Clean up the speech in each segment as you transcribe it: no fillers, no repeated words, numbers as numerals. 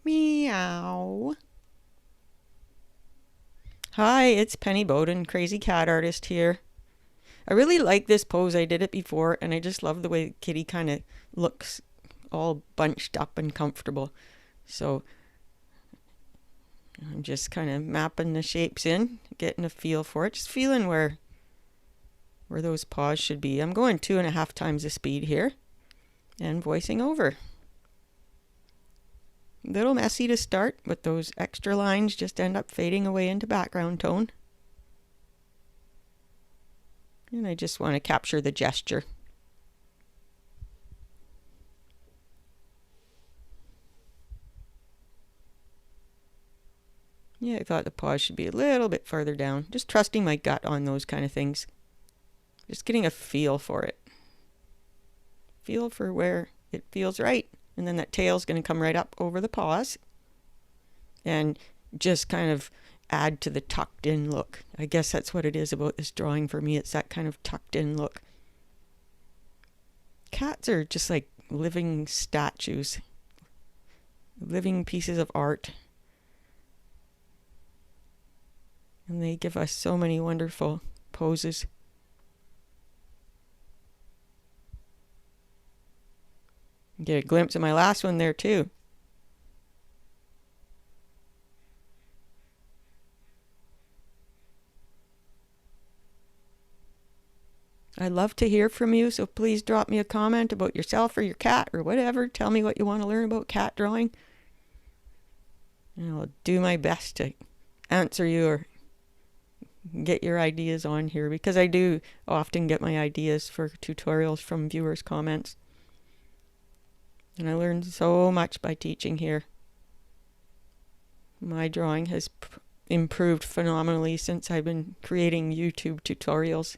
Meow. Hi, it's Penny Bowden, Crazy Cat Artist here. I really like this pose. I did it before, and I just love the way Kitty kind of looks all bunched up and comfortable. So I'm just kind of mapping the shapes in, getting a feel for it, just feeling where those paws should be. I'm going 2.5 times the speed here and voicing over. A little messy to start, but those extra lines just end up fading away into background tone. And I just want to capture the gesture. Yeah, I thought the paws should be a little bit further down. Just trusting my gut on those kind of things. Just getting a feel for it. Feel for where it feels right. And then that tail's going to come right up over the paws. And just kind of add to the tucked in look. I guess that's what it is about this drawing for me. It's that kind of tucked in look. Cats are just like living statues. Living pieces of art. And they give us so many wonderful poses. Get a glimpse of my last one there too. I'd love to hear from you, so please drop me a comment about yourself or your cat or whatever. Tell me what you want to learn about cat drawing. And I'll do my best to answer you or get your ideas on here, because I do often get my ideas for tutorials from viewers' comments. And I learned so much by teaching here. My drawing has improved phenomenally since I've been creating YouTube tutorials.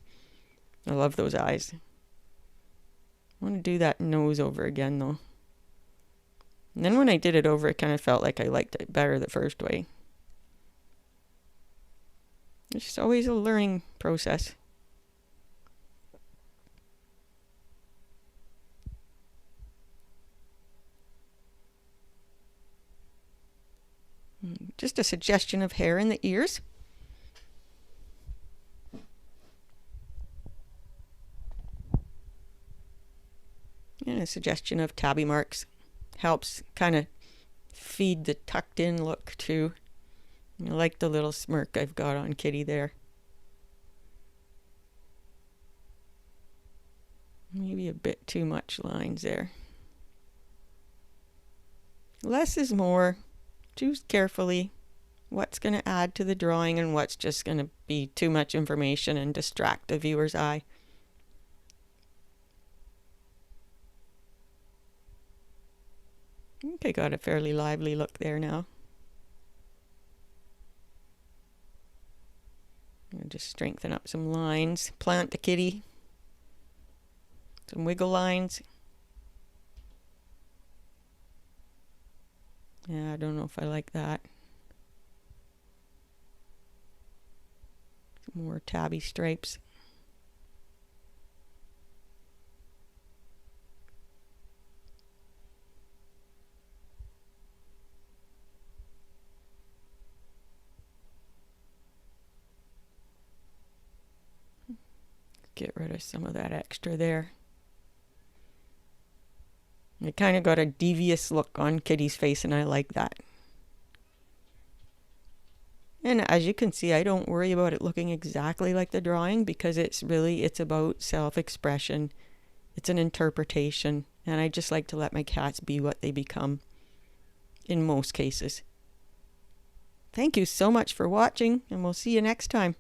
I love those eyes. I want to do that nose over again though. And then when I did it over, it kind of felt like I liked it better the first way. It's just always a learning process. Just a suggestion of hair in the ears. And a suggestion of tabby marks. Helps kind of feed the tucked in look too. I like the little smirk I've got on Kitty there. Maybe a bit too much lines there. Less is more. Choose carefully what's going to add to the drawing and what's just going to be too much information and distract the viewer's eye. Okay, got a fairly lively look there now. I'll just strengthen up some lines. Plant the kitty. Some wiggle lines. Yeah, I don't know if I like that. Some more tabby stripes. Get rid of some of that extra there. It kind of got a devious look on Kitty's face, and I like that. And as you can see, I don't worry about it looking exactly like the drawing, because it's about self-expression. It's an interpretation, and I just like to let my cats be what they become in most cases. Thank you so much for watching, and we'll see you next time.